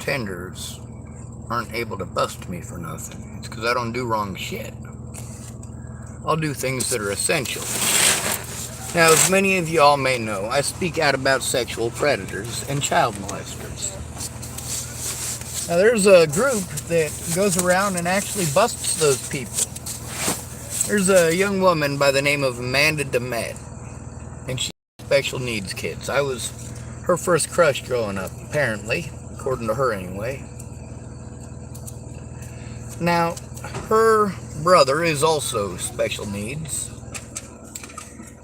pretenders aren't able to bust me for nothing. It's because I don't do wrong shit. I'll do things that are essential. Now, as many of y'all may know, I speak out about sexual predators and child molesters. Now, there's a group that goes around and actually busts those people. There's a young woman by the name of Amanda DeMett, and she has special needs kids. I was her first crush growing up, apparently, according to her anyway. Now, her brother is also special needs,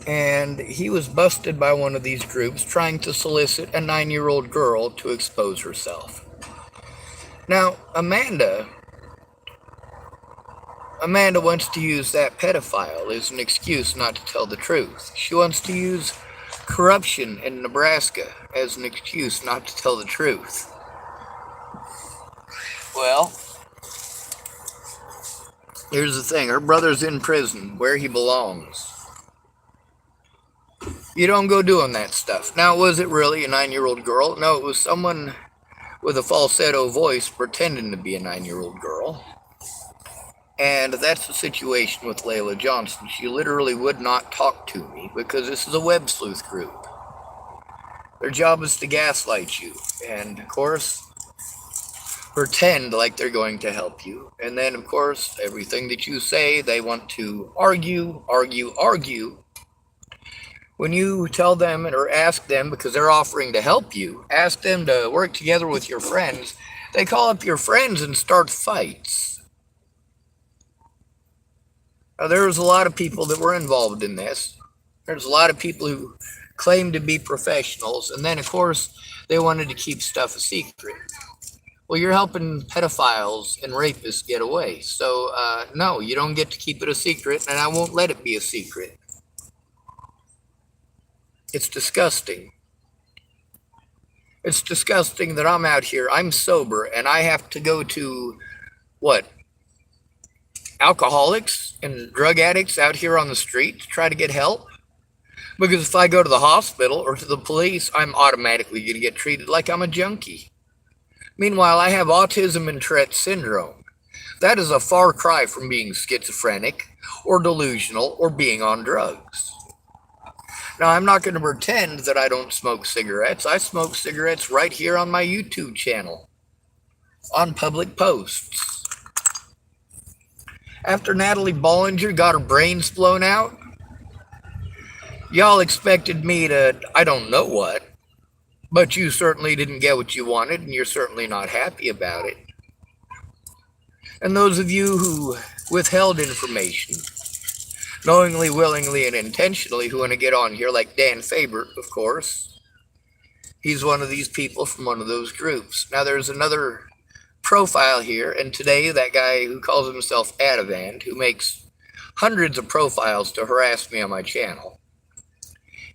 and he was busted by one of these groups trying to solicit a 9-year-old girl to expose herself. Now, Amanda wants to use that pedophile as an excuse not to tell the truth. She wants to use corruption in Nebraska as an excuse not to tell the truth. Well, here's the thing. Her brother's in prison where he belongs. You don't go doing that stuff. Now, was it really a 9-year-old girl? No, it was someone with a falsetto voice pretending to be a 9-year-old girl. And that's the situation with Layla Johnson. She literally would not talk to me because this is a web sleuth group. Their job is to gaslight you and, of course, pretend like they're going to help you. And then, of course, everything that you say, they want to argue. When you tell them or ask them, because they're offering to help you, ask them to work together with your friends, they call up your friends and start fights. Now, there's a lot of people that were involved in this. There's a lot of people who claim to be professionals, and then, of course, they wanted to keep stuff a secret. Well, you're helping pedophiles and rapists get away. So, no, you don't get to keep it a secret, and I won't let it be a secret. It's disgusting. It's disgusting that I'm out here, I'm sober, and I have to go to, alcoholics and drug addicts out here on the street to try to get help? Because if I go to the hospital or to the police, I'm automatically going to get treated like I'm a junkie. Meanwhile, I have autism and Tourette syndrome. That is a far cry from being schizophrenic or delusional or being on drugs. Now, I'm not going to pretend that I don't smoke cigarettes. I smoke cigarettes right here on my YouTube channel, on public posts. After Natalie Bollinger got her brains blown out, y'all expected me to, I don't know what, but you certainly didn't get what you wanted, and you're certainly not happy about it. And those of you who withheld information, knowingly, willingly, and intentionally, who want to get on here, like Dan Fabert, of course. He's one of these people from one of those groups. Now, there's another profile here, and today, that guy who calls himself Adavand, who makes hundreds of profiles to harass me on my channel,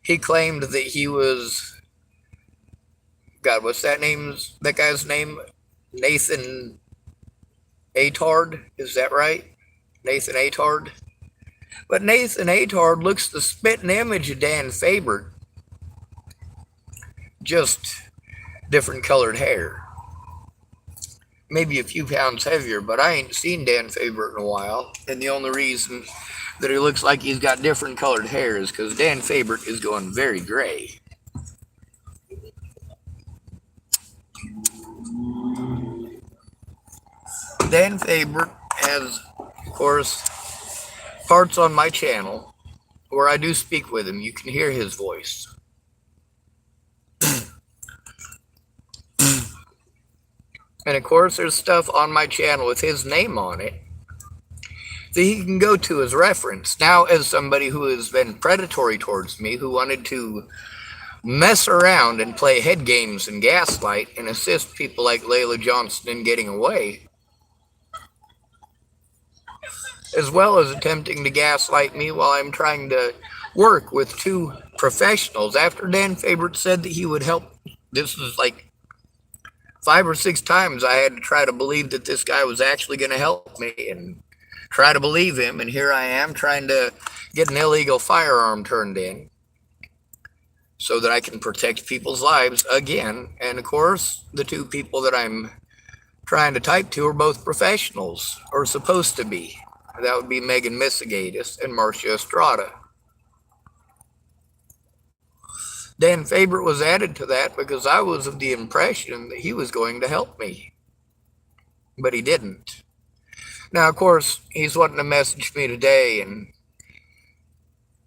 he claimed that he was, God, what's that guy's name? Nathan Atard, is that right? Nathan Atard? But Nathan Atard looks the spitting image of Dan Fabert, just different colored hair. Maybe a few pounds heavier, but I ain't seen Dan Fabert in a while. And the only reason that he looks like he's got different colored hair is because Dan Fabert is going very gray. Dan Fabert has, of course, parts on my channel where I do speak with him. You can hear his voice. And of course, there's stuff on my channel with his name on it that he can go to as reference. Now, as somebody who has been predatory towards me, who wanted to mess around and play head games and gaslight and assist people like Layla Johnson in getting away, as well as attempting to gaslight me while I'm trying to work with two professionals. After Dan Fabert said that he would help, this was like 5 or 6 times I had to try to believe that this guy was actually going to help me and try to believe him. And here I am trying to get an illegal firearm turned in. so that I can protect people's lives again. And of course, the two people that I'm trying to type to are both professionals, or supposed to be. That would be Megan Misigatis and Marcia Estrada. Dan Fabert was added to that because I was of the impression that he was going to help me, but he didn't. Now, of course, he's wanting to message me today and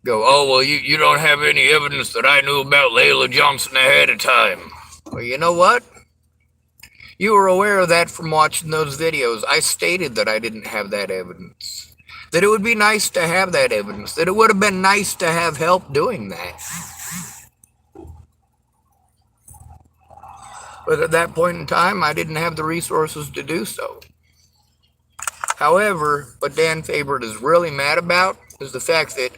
go, oh, well, you don't have any evidence that I knew about Layla Johnson ahead of time. Well, you know what? You were aware of that from watching those videos. I stated that I didn't have that evidence, that it would be nice to have that evidence, that it would have been nice to have help doing that. But at that point in time, I didn't have the resources to do so. However, what Dan Fabert is really mad about is the fact that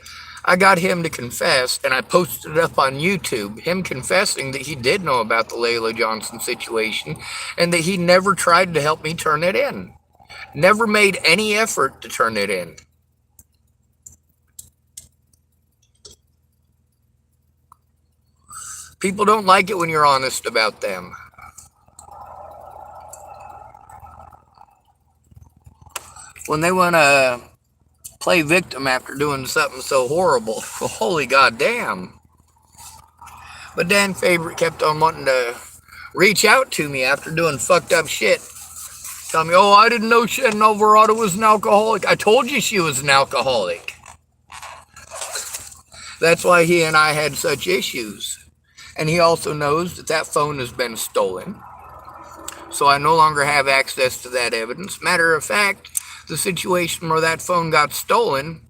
I got him to confess, and I posted it up on YouTube, him confessing that he did know about the Layla Johnson situation and that he never tried to help me turn it in. Never made any effort to turn it in. People don't like it when you're honest about them. When they want to play victim after doing something so horrible. Well, holy goddamn. But Dan Fabert kept on wanting to reach out to me after doing fucked up shit. Tell me, oh, I didn't know Shannon Alvarado was an alcoholic. I told you she was an alcoholic. That's why he and I had such issues. And he also knows that that phone has been stolen. So I no longer have access to that evidence. Matter of fact, the situation where that phone got stolen,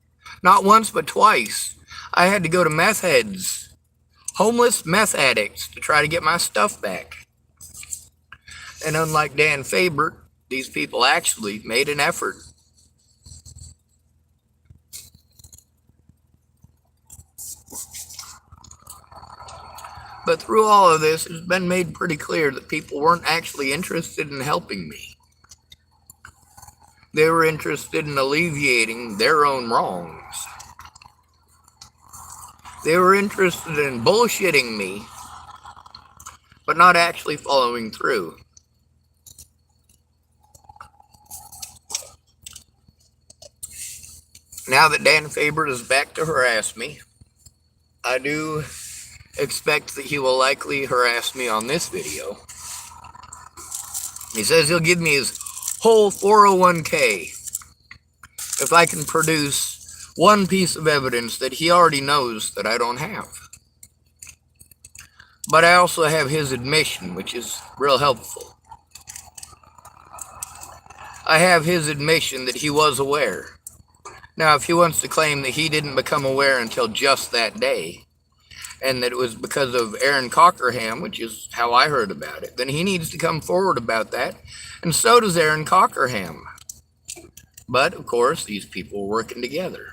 not once but twice, I had to go to meth heads, homeless meth addicts, to try to get my stuff back. And unlike Dan Fabert, these people actually made an effort. But through all of this, it's been made pretty clear that people weren't actually interested in helping me. They were interested in alleviating their own wrongs. They were interested in bullshitting me, but not actually following through. Now that Dan Fabert is back to harass me, I do expect that he will likely harass me on this video. He says he'll give me his whole 401k if I can produce one piece of evidence that he already knows that I don't have. But I also have his admission, which is real helpful. I have his admission that he was aware. Now, if he wants to claim that he didn't become aware until just that day, and that it was because of Aaron Cockerham, which is how I heard about it, then he needs to come forward about that, and so does Aaron Cockerham. But, of course, these people were working together.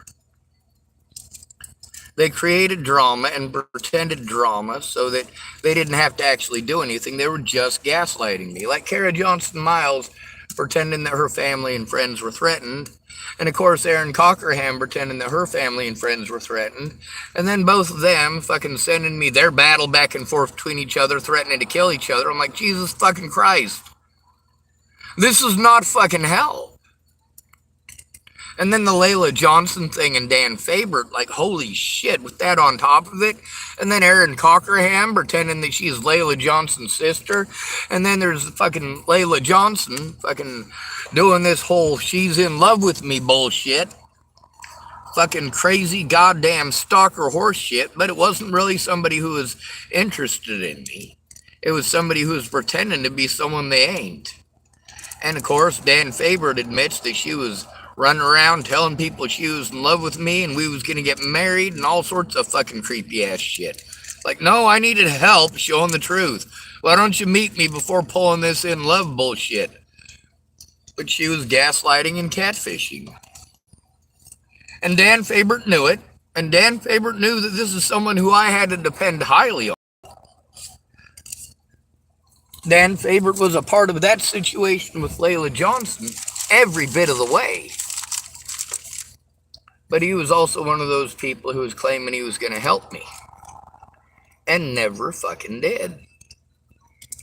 They created drama and pretended drama so that they didn't have to actually do anything. They were just gaslighting me, like Kara Johnson Miles pretending that her family and friends were threatened, and of course Aaron Cockerham pretending that her family and friends were threatened, and then both of them fucking sending me their battle back and forth between each other, threatening to kill each other. I'm like, Jesus fucking Christ. This is not fucking hell. And then the Layla Johnson thing and Dan Fabert, like, holy shit, with that on top of it. And then Aaron Cockerham pretending that she's Layla Johnson's sister. And then there's fucking Layla Johnson fucking doing this whole she's in love with me bullshit. Fucking crazy goddamn stalker horse shit. But it wasn't really somebody who was interested in me. It was somebody who was pretending to be someone they ain't. And of course, Dan Fabert admits that she was running around telling people she was in love with me and we was gonna get married and all sorts of fucking creepy ass shit. Like, no, I needed help showing the truth. Why don't you meet me before pulling this in love bullshit? But she was gaslighting and catfishing. And Dan Fabert knew it. And Dan Fabert knew that this is someone who I had to depend highly on. Dan Fabert was a part of that situation with Layla Johnson every bit of the way. But he was also one of those people who was claiming he was going to help me. and never fucking did.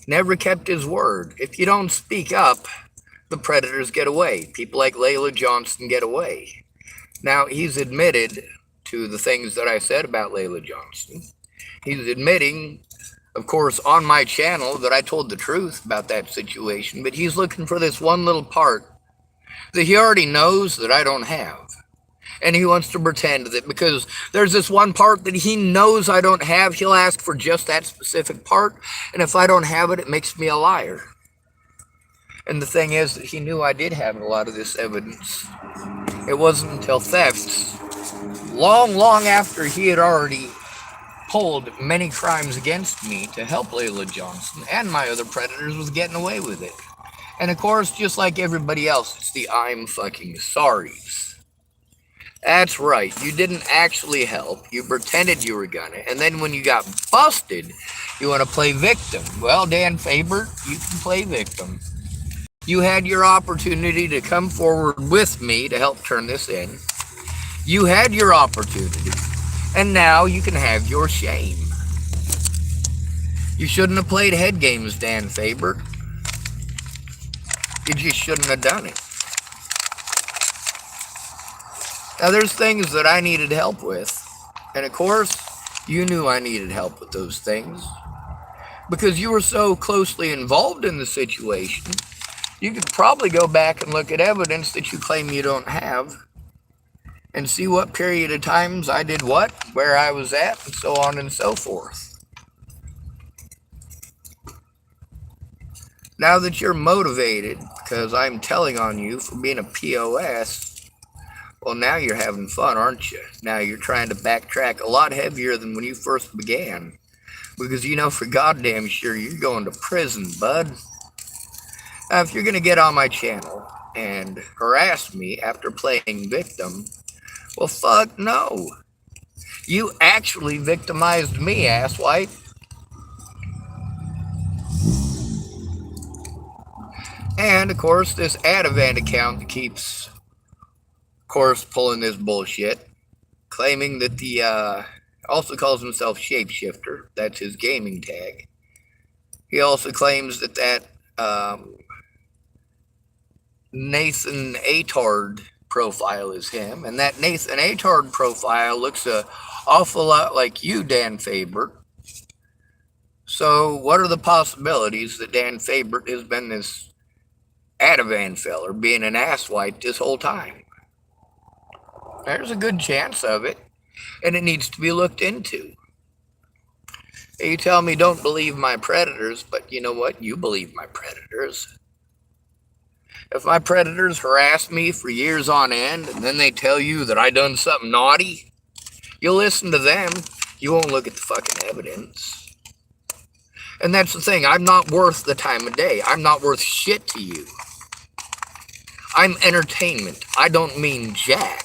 Never kept his word. If you don't speak up, the predators get away. People like Layla Johnson get away. Now, he's admitted to the things that I said about Layla Johnson. He's admitting, of course, on my channel that I told the truth about that situation, but he's looking for this one little part that he already knows that I don't have. And he wants to pretend that because there's this one part that he knows I don't have, he'll ask for just that specific part. And if I don't have it, it makes me a liar. And the thing is that he knew I did have a lot of this evidence. It wasn't until thefts, long after he had already pulled many crimes against me to help Layla Johnson and my other predators, was getting away with it. And of course, just like everybody else, it's the I'm fucking sorries. That's right, you didn't actually help, you pretended you were gonna, and then when you got busted, you want to play victim. Well, Dan Fabert, you can play victim. You had your opportunity to come forward with me to help turn this in. You had your opportunity, and now you can have your shame. You shouldn't have played head games, Dan Fabert. You just shouldn't have done it. Now, there's things that I needed help with, and of course, you knew I needed help with those things, because you were so closely involved in the situation. You could probably go back and look at evidence that you claim you don't have, and see what period of times I did what, where I was at, and so on and so forth. Now that you're motivated, because I'm telling on you for being a POS, well, now you're having fun, aren't you? Now you're trying to backtrack a lot heavier than when you first began. Because you know for goddamn sure you're going to prison, bud. Now, if you're going to get on my channel and harass me after playing victim, well, fuck no. You actually victimized me, asswipe. And, of course, this Ativan account that keeps, of course, pulling this bullshit, claiming that the, also calls himself Shapeshifter. That's his gaming tag. He also claims that Nathan Atard profile is him, and that Nathan Atard profile looks an awful lot like you, Dan Fabert. So what are the possibilities that Dan Fabert has been this Ativan feller being an asswipe this whole time? There's a good chance of it, and it needs to be looked into. You tell me don't believe my predators, but you know what? You believe my predators. If my predators harass me for years on end, and then they tell you that I done something naughty, you'll listen to them. You won't look at the fucking evidence. And that's the thing. I'm not worth the time of day. I'm not worth shit to you. I'm entertainment. I don't mean jack.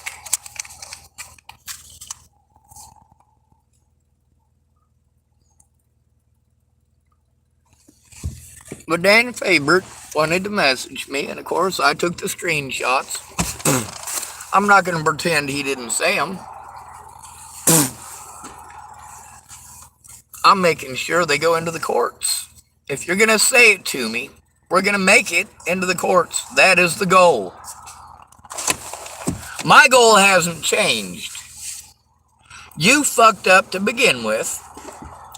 But Dan Fabert wanted to message me, and of course I took the screenshots. I'm not going to pretend he didn't say them. I'm making sure they go into the courts. If you're going to say it to me, we're going to make it into the courts. That is the goal. My goal hasn't changed. You fucked up to begin with,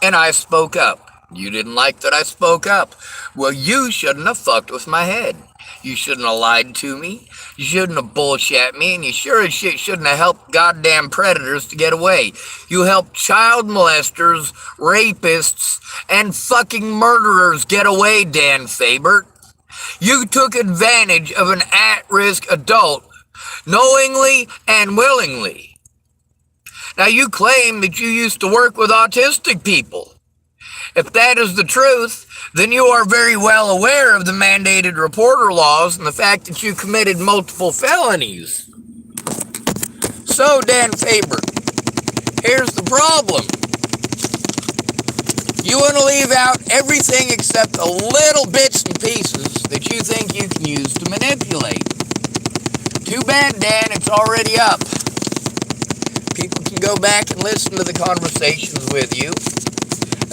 and I spoke up. You didn't like that I spoke up. Well, you shouldn't have fucked with my head. You shouldn't have lied to me. You shouldn't have bullshit me. And you sure as shit shouldn't have helped goddamn predators to get away. You helped child molesters, rapists, and fucking murderers get away, Dan Fabert. You took advantage of an at-risk adult, knowingly and willingly. Now, you claim that you used to work with autistic people. If that is the truth, then you are very well aware of the mandated reporter laws and the fact that you committed multiple felonies. So, Dan Fabert, here's the problem. You want to leave out everything except the little bits and pieces that you think you can use to manipulate. Too bad, Dan, it's already up. People can go back and listen to the conversations with you.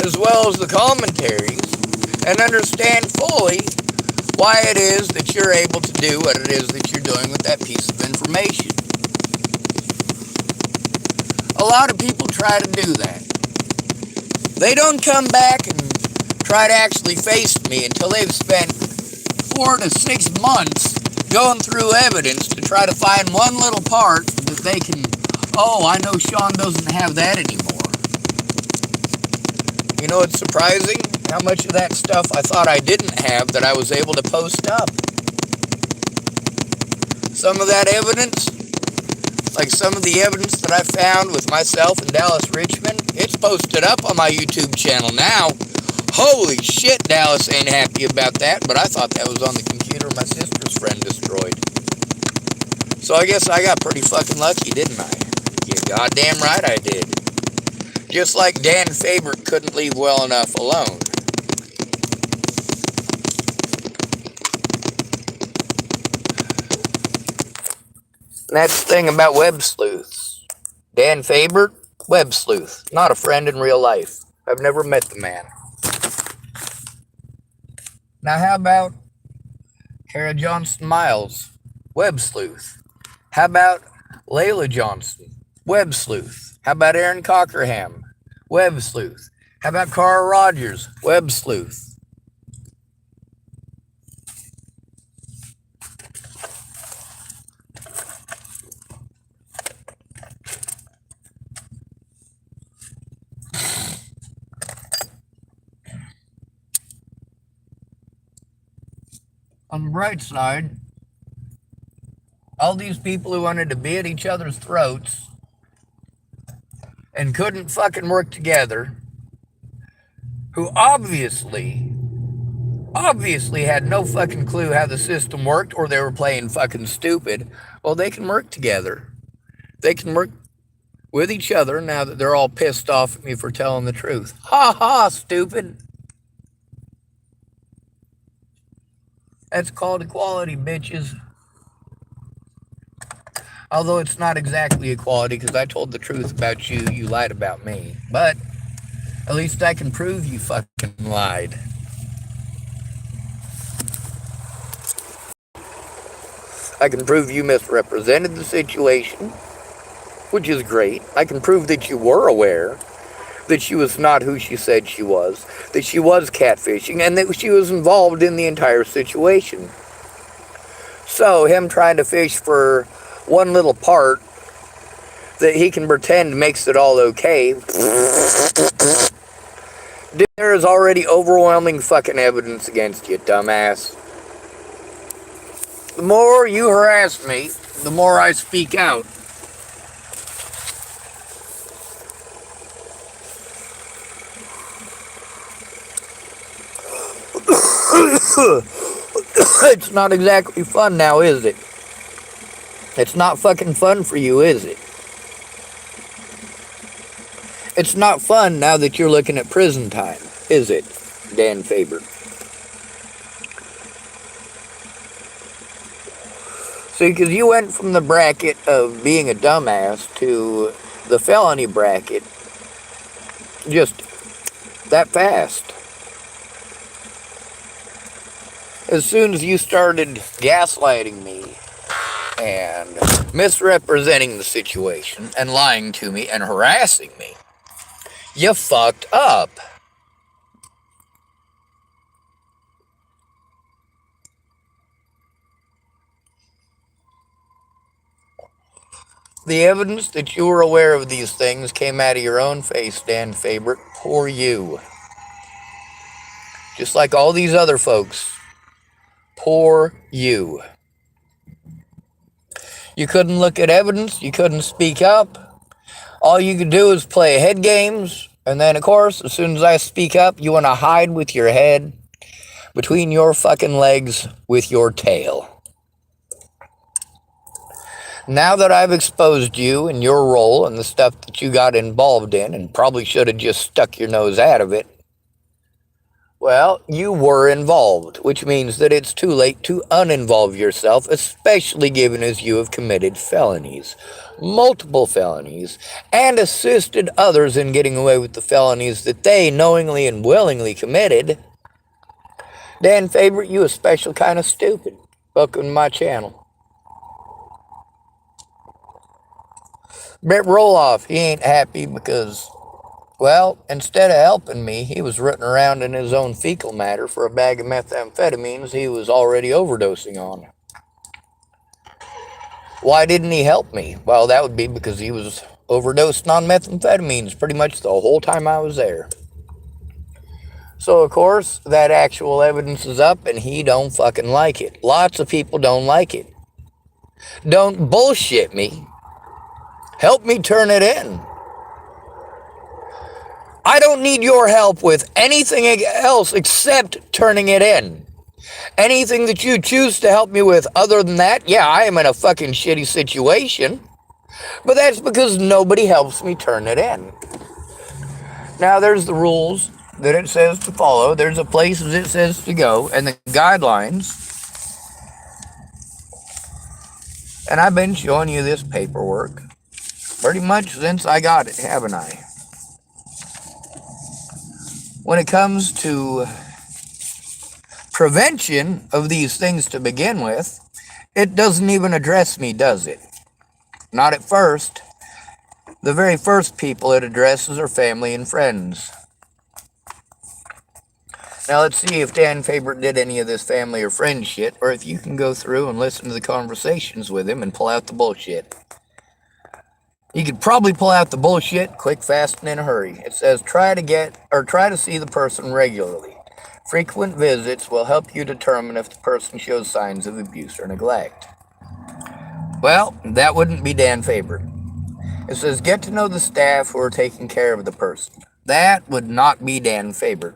as well as the commentaries, and understand fully why it is that you're able to do what it is that you're doing with that piece of information. A lot of people try to do that. They don't come back and try to actually face me until they've spent 4 to 6 months going through evidence to try to find one little part that they can, oh, I know Sean doesn't have that anymore. You know, it's surprising how much of that stuff I thought I didn't have that I was able to post up. Some of that evidence, like some of the evidence that I found with myself and Dallas Richmond, it's posted up on my YouTube channel now. Holy shit, Dallas ain't happy about that, but I thought that was on the computer my sister's friend destroyed. So I guess I got pretty fucking lucky, didn't I? You're goddamn right I did. Just like Dan Fabert couldn't leave well enough alone. And that's the thing about web sleuths. Dan Fabert, web sleuth, not a friend in real life. I've never met the man. Now how about Kara Johnson Miles, web sleuth? How about Layla Johnson, web sleuth? How about Aaron Cockerham, web sleuth? How about Carl Rogers, web sleuth? On the bright side, all these people who wanted to be at each other's throats and couldn't fucking work together, who obviously had no fucking clue how the system worked, or they were playing fucking stupid, well, they can work together. They can work with each other now that they're all pissed off at me for telling the truth. Ha ha, stupid. That's called equality, bitches. Although it's not exactly equality, because I told the truth about you, you lied about me. But at least I can prove you fucking lied. I can prove you misrepresented the situation, which is great. I can prove that you were aware that she was not who she said she was, that she was catfishing, and that she was involved in the entire situation. So him trying to fish for one little part that he can pretend makes it all okay, there is already overwhelming fucking evidence against you, dumbass. The more you harass me, the more I speak out. It's not exactly fun now, is it? It's not fucking fun for you, is it? It's not fun now that you're looking at prison time, is it, Dan Fabert? See, because you went from the bracket of being a dumbass to the felony bracket just that fast. As soon as you started gaslighting me and misrepresenting the situation and lying to me and harassing me, you fucked up. The evidence that you were aware of these things came out of your own face, Dan Fabert. Poor you. Just like all these other folks. Poor you. You couldn't look at evidence. You couldn't speak up. All you could do is play head games. And then, of course, as soon as I speak up, you want to hide with your head between your fucking legs with your tail. Now that I've exposed you and your role and the stuff that you got involved in and probably should have just stuck your nose out of it, Well, you were involved, which means that it's too late to uninvolve yourself, especially given as you have committed felonies, multiple felonies, and assisted others in getting away with the felonies that they knowingly and willingly committed. Dan Fabert, you a special kind of stupid. Welcome to my channel. Brett Roloff, he ain't happy because, well, instead of helping me, he was rooting around in his own fecal matter for a bag of methamphetamines he was already overdosing on. Why didn't he help me? Well, that would be because he was overdosing on methamphetamines pretty much the whole time I was there. So, of course, that actual evidence is up, and he don't fucking like it. Lots of people don't like it. Don't bullshit me. Help me turn it in. I don't need your help with anything else except turning it in. Anything that you choose to help me with other than that, yeah, I am in a fucking shitty situation. But that's because nobody helps me turn it in. Now, there's the rules that it says to follow. There's the places it says to go, and the guidelines. And I've been showing you this paperwork pretty much since I got it, haven't I? When it comes to prevention of these things to begin with, it doesn't even address me, does it? Not at first. The very first people it addresses are family and friends. Now let's see if Dan Fabert did any of this family or friend shit, or if you can go through and listen to the conversations with him and pull out the bullshit. You could probably pull out the bullshit quick, fast, and in a hurry. It says try to see the person regularly. Frequent visits will help you determine if the person shows signs of abuse or neglect. Well, that wouldn't be Dan Fabert. It says get to know the staff who are taking care of the person. That would not be Dan Fabert.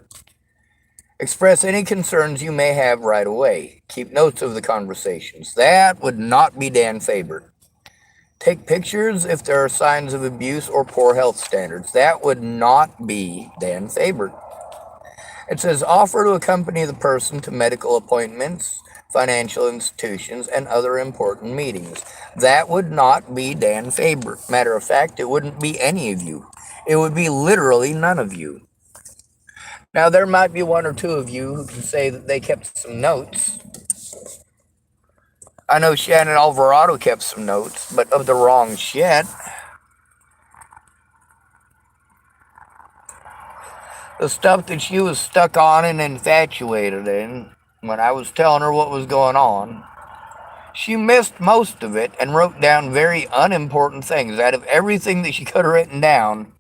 Express any concerns you may have right away. Keep notes of the conversations. That would not be Dan Fabert. Take pictures if there are signs of abuse or poor health standards. That would not be Dan Fabert. It says offer to accompany the person to medical appointments, financial institutions, and other important meetings. That would not be Dan Fabert. Matter of fact, it wouldn't be any of you. It would be literally none of you. Now, there might be one or two of you who can say that they kept some notes. I know Shannon Alvarado kept some notes, but of the wrong shit. The stuff that she was stuck on and infatuated in when I was telling her what was going on, she missed most of it and wrote down very unimportant things. Out of everything that she could have written down,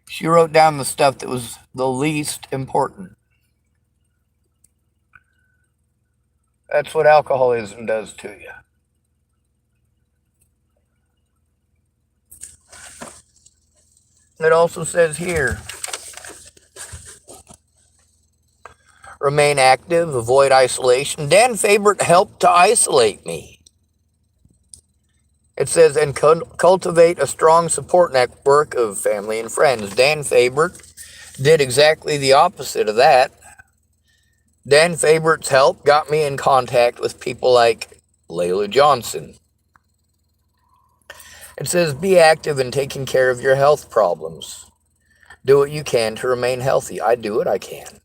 she wrote down the stuff that was the least important. That's what alcoholism does to you. It also says here, remain active, avoid isolation. Dan Fabert helped to isolate me. It says, and cultivate a strong support network of family and friends. Dan Fabert did exactly the opposite of that. Dan Fabert's help got me in contact with people like Layla Johnson. It says, be active in taking care of your health problems. Do what you can to remain healthy. I do what I can.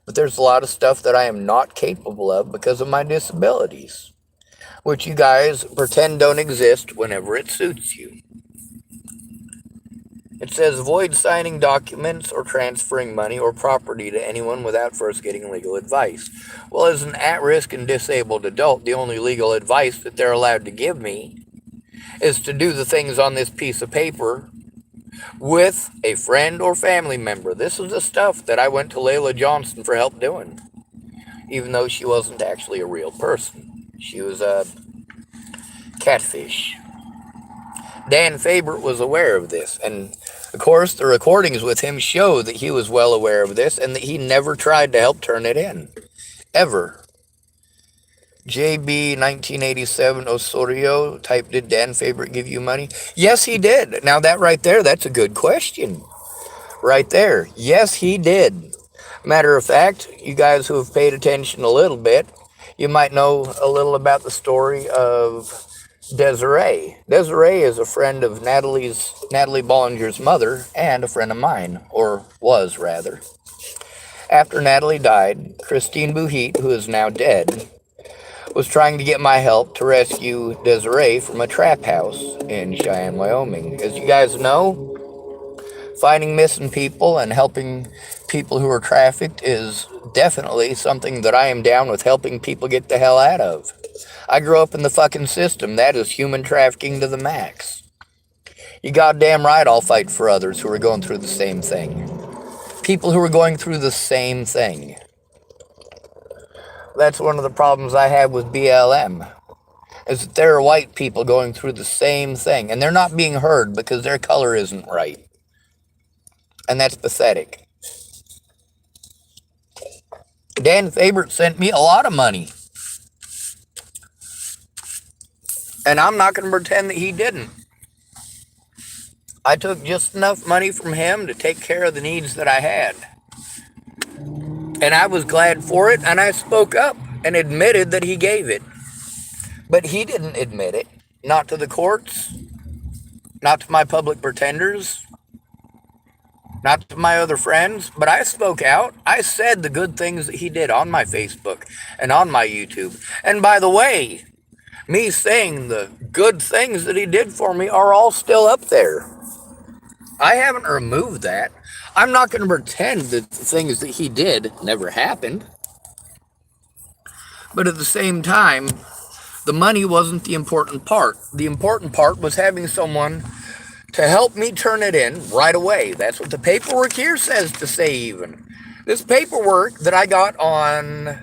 But there's a lot of stuff that I am not capable of because of my disabilities, which you guys pretend don't exist whenever it suits you. It says, avoid signing documents or transferring money or property to anyone without first getting legal advice. Well, as an at-risk and disabled adult, the only legal advice that they're allowed to give me is to do the things on this piece of paper with a friend or family member. This is the stuff that I went to Layla Johnson for help doing, even though she wasn't actually a real person. She was a catfish. Dan Fabert was aware of this, and of course the recordings with him show that he was well aware of this and that he never tried to help turn it in, ever. JB 1987 Osorio typed, did Dan Fabert give you money? Yes, he did. Now that right there, that's a good question. Right there. Yes, he did. Matter of fact, you guys who have paid attention a little bit, you might know a little about the story of Desiree. Desiree is a friend of Natalie Bollinger's mother and a friend of mine, or was rather. After Natalie died, Christine Buhit, who is now dead, was trying to get my help to rescue Desiree from a trap house in Cheyenne, Wyoming. As you guys know, finding missing people and helping people who are trafficked is definitely something that I am down with helping people get the hell out of. I grew up in the fucking system. That is human trafficking to the max. You goddamn right I'll fight for others who are going through the same thing. People who are going through the same thing. That's one of the problems I have with BLM, is that there are white people going through the same thing, and they're not being heard because their color isn't right. And that's pathetic. Dan Fabert sent me a lot of money. And I'm not going to pretend that he didn't. I took just enough money from him to take care of the needs that I had. And I was glad for it, and I spoke up and admitted that he gave it. But he didn't admit it. Not to the courts, not to my public pretenders, not to my other friends, but I spoke out. I said the good things that he did on my Facebook and on my YouTube. And by the way, me saying the good things that he did for me are all still up there. I haven't removed that. I'm not going to pretend that the things that he did never happened. But at the same time, the money wasn't the important part. The important part was having someone to help me turn it in right away. That's what the paperwork here says to say even. This paperwork that I got on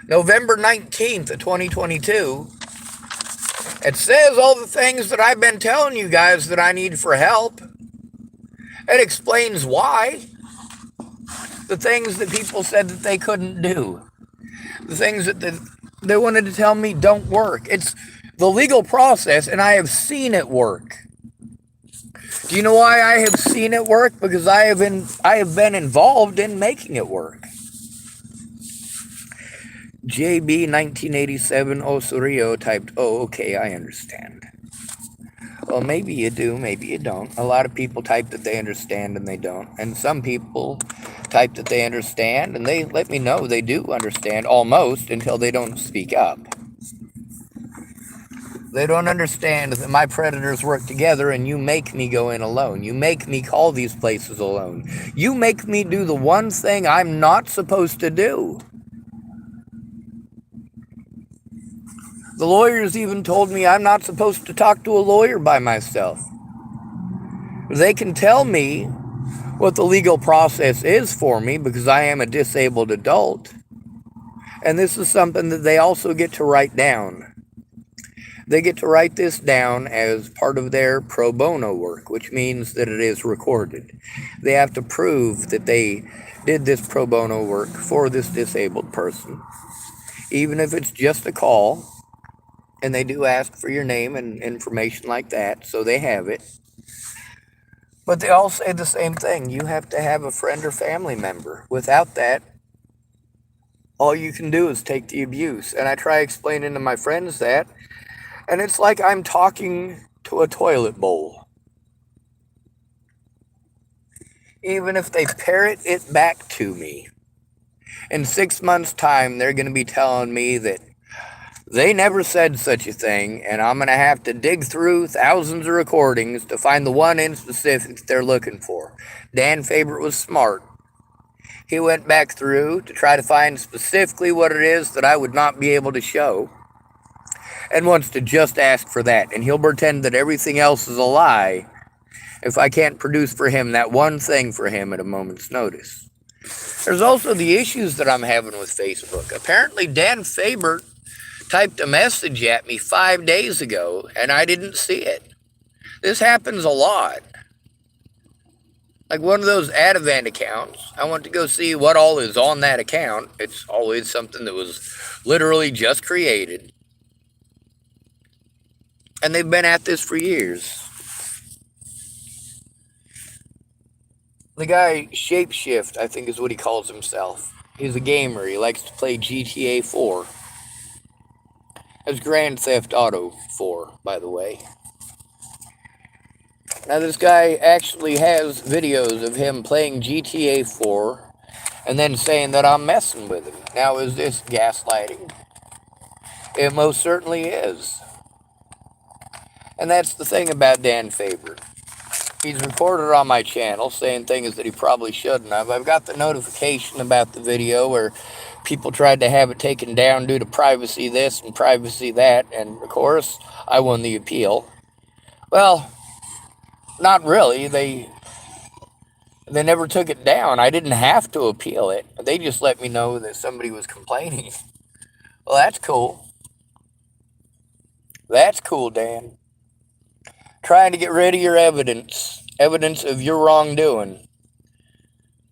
November 19th of 2022, it says all the things that I've been telling you guys that I need for help. It explains why. The things that people said that they couldn't do. The things that they wanted to tell me don't work. It's the legal process, and I have seen it work. Do you know why I have seen it work? Because I have been involved in making it work. JB 1987 Osorio typed, "Oh, okay, I understand." Well, maybe you do, maybe you don't. A lot of people type that they understand and they don't. And some people type that they understand and they let me know they do understand almost until they don't speak up. They don't understand that my predators work together and you make me go in alone. You make me call these places alone. You make me do the one thing I'm not supposed to do. The lawyers even told me I'm not supposed to talk to a lawyer by myself. They can tell me what the legal process is for me because I am a disabled adult. And this is something that they also get to write down. They get to write this down as part of their pro bono work, which means that it is recorded. They have to prove that they did this pro bono work for this disabled person. Even if it's just a call, and they do ask for your name and information like that, so they have it. But they all say the same thing. You have to have a friend or family member. Without that, all you can do is take the abuse. And I try explaining to my friends that, and it's like I'm talking to a toilet bowl. Even if they parrot it back to me, in 6 months' time, they're going to be telling me that they never said such a thing, and I'm going to have to dig through thousands of recordings to find the one in specific they're looking for. Dan Fabert was smart. He went back through to try to find specifically what it is that I would not be able to show, and wants to just ask for that, and he'll pretend that everything else is a lie if I can't produce for him that one thing for him at a moment's notice. There's also the issues that I'm having with Facebook. Apparently Dan Fabert typed a message at me 5 days ago, and I didn't see it. This happens a lot. Like one of those ad event accounts. I want to go see what all is on that account. It's always something that was literally just created. And they've been at this for years. The guy Shapeshift, I think is what he calls himself. He's a gamer. He likes to play GTA 4. That's Grand Theft Auto 4, by the way. Now, this guy actually has videos of him playing GTA 4 and then saying that I'm messing with him. Now, is this gaslighting? It most certainly is. And that's the thing about Dan Fabert. He's reported on my channel saying things that he probably shouldn't have. I've got the notification about the video where people tried to have it taken down due to privacy this and privacy that, and of course, I won the appeal. Well, not really. They never took it down. I didn't have to appeal it. They just let me know that somebody was complaining. Well, that's cool. That's cool, Dan. Trying to get rid of your evidence of your wrongdoing.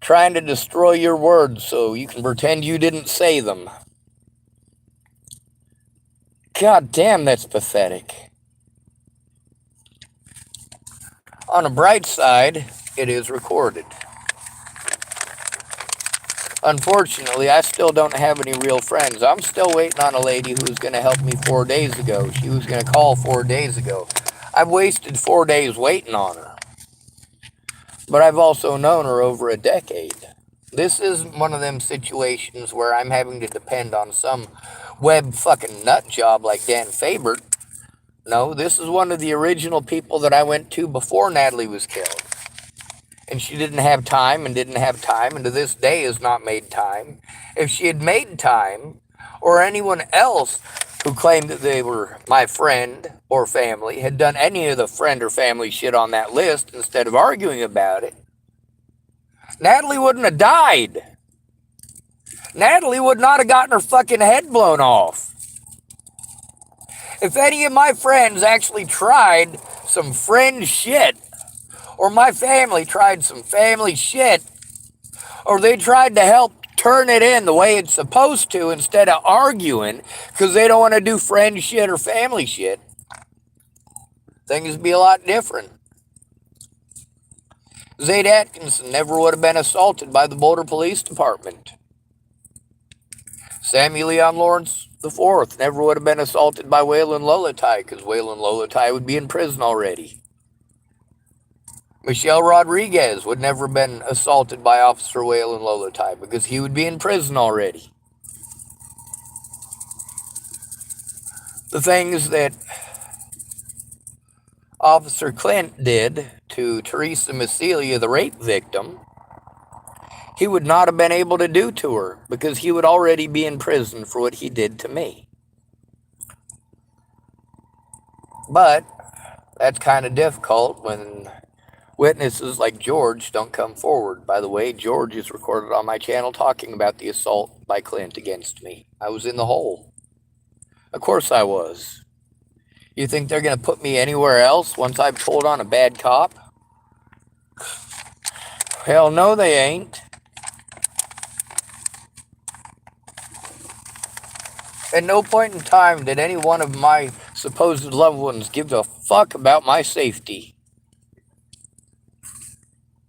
Trying to destroy your words so you can pretend you didn't say them. God damn, that's pathetic. On a bright side, it is recorded. Unfortunately, I still don't have any real friends. I'm still waiting on a lady who was going to help me 4 days ago. She was going to call 4 days ago. I've wasted 4 days waiting on her. But I've also known her over a decade. This isn't one of them situations where I'm having to depend on some web fucking nut job like Dan Fabert. No, this is one of the original people that I went to before Natalie was killed. And she didn't have time and to this day has not made time. If she had made time, or anyone else who claimed that they were my friend or family had done any of the friend or family shit on that list instead of arguing about it, Natalie wouldn't have died. Natalie would not have gotten her fucking head blown off. If any of my friends actually tried some friend shit, or my family tried some family shit, or they tried to help turn it in the way it's supposed to instead of arguing because they don't want to do friend shit or family shit, things would be a lot different. Zayd Atkinson never would have been assaulted by the Boulder Police Department. Sammy Leon Lawrence IV never would have been assaulted by Waylon Lolatai because Waylon Lolatai would be in prison already. Michelle Rodriguez would never have been assaulted by Officer Waylon Lolatai because he would be in prison already. The things that Officer Clint did to Teresa Massilia, the rape victim, he would not have been able to do to her because he would already be in prison for what he did to me. But that's kind of difficult when witnesses like George don't come forward. By the way, George is recorded on my channel talking about the assault by Clint against me. I was in the hole. Of course I was. You think they're going to put me anywhere else once I've told on a bad cop? Hell no, they ain't. At no point in time did any one of my supposed loved ones give a fuck about my safety.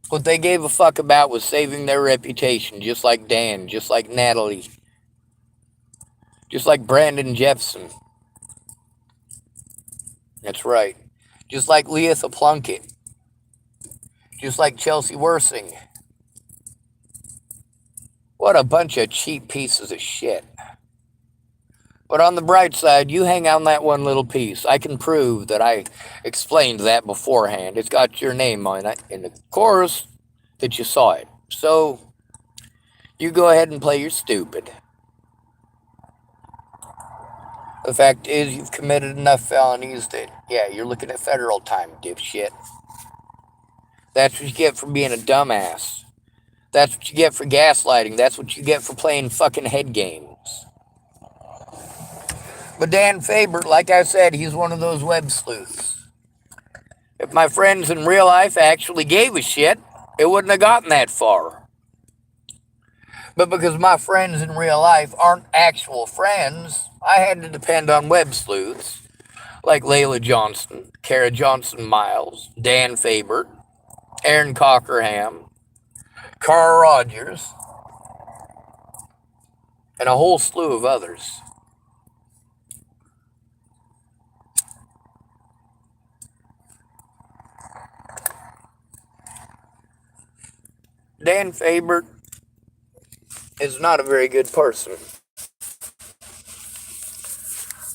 What they gave a fuck about was saving their reputation, just like Dan, just like Natalie, just like Brandon Jeffson. That's right. Just like Leatha Plunkett. Just like Chelsea Worsing. What a bunch of cheap pieces of shit. But on the bright side, you hang on that one little piece. I can prove that I explained that beforehand. It's got your name on it, and of course that you saw it. So, you go ahead and play your stupid. The fact is, you've committed enough felonies that, yeah, you're looking at federal time, dipshit. That's what you get for being a dumbass. That's what you get for gaslighting. That's what you get for playing fucking head games. But Dan Fabert, like I said, he's one of those web sleuths. If my friends in real life actually gave a shit, it wouldn't have gotten that far. But because my friends in real life aren't actual friends, I had to depend on web sleuths like Layla Johnson, Kara Johnson Miles, Dan Fabert, Aaron Cockerham, Carl Rogers, and a whole slew of others. Dan Fabert is not a very good person.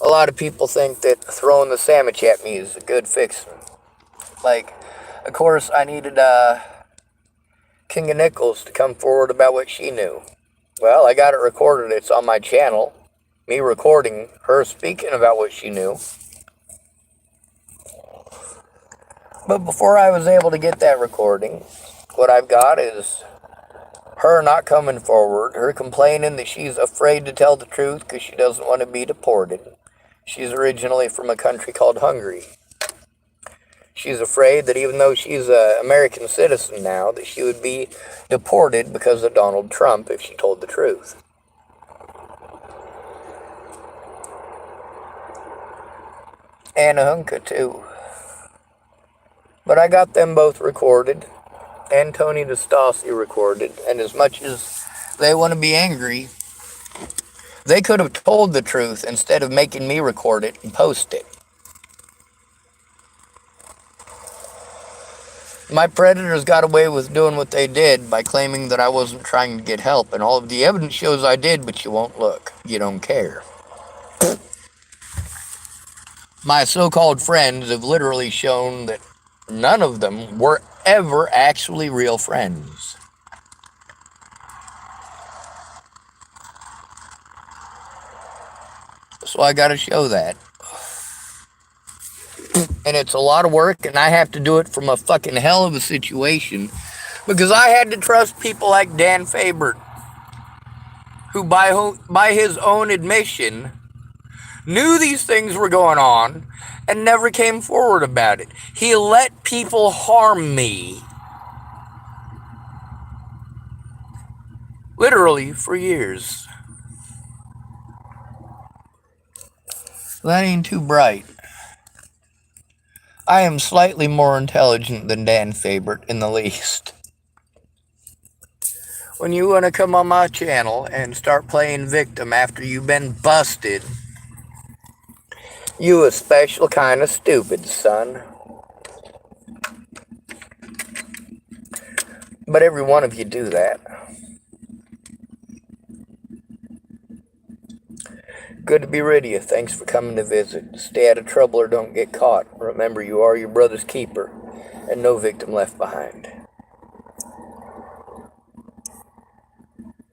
A lot of people think that throwing the sandwich at me is a good fix. Like, of course, I needed King of Nichols to come forward about what she knew. Well, I got it recorded. It's on my channel. Me recording her speaking about what she knew. But before I was able to get that recording, what I've got is her not coming forward, her complaining that she's afraid to tell the truth because she doesn't want to be deported. She's originally from a country called Hungary. She's afraid that even though she's an American citizen now, that she would be deported because of Donald Trump if she told the truth. And Hunka, too. But I got them both recorded, and Tony DeStassi recorded, and as much as they want to be angry, they could have told the truth instead of making me record it and post it. My predators got away with doing what they did by claiming that I wasn't trying to get help, and all of the evidence shows I did, but you won't look. You don't care. My so-called friends have literally shown that none of them were ever actually real friends. So I gotta show that. And it's a lot of work, and I have to do it from a fucking hell of a situation, because I had to trust people like Dan Fabert, who by his own admission knew these things were going on and never came forward about it. He let people harm me, literally, for years. That ain't too bright. I am slightly more intelligent than Dan Fabert in the least. When you want to come on my channel and start playing victim after you've been busted, you a special kind of stupid, son. But every one of you do that. Good to be rid of you. Thanks for coming to visit. Stay out of trouble or don't get caught. Remember, you are your brother's keeper, and no victim left behind.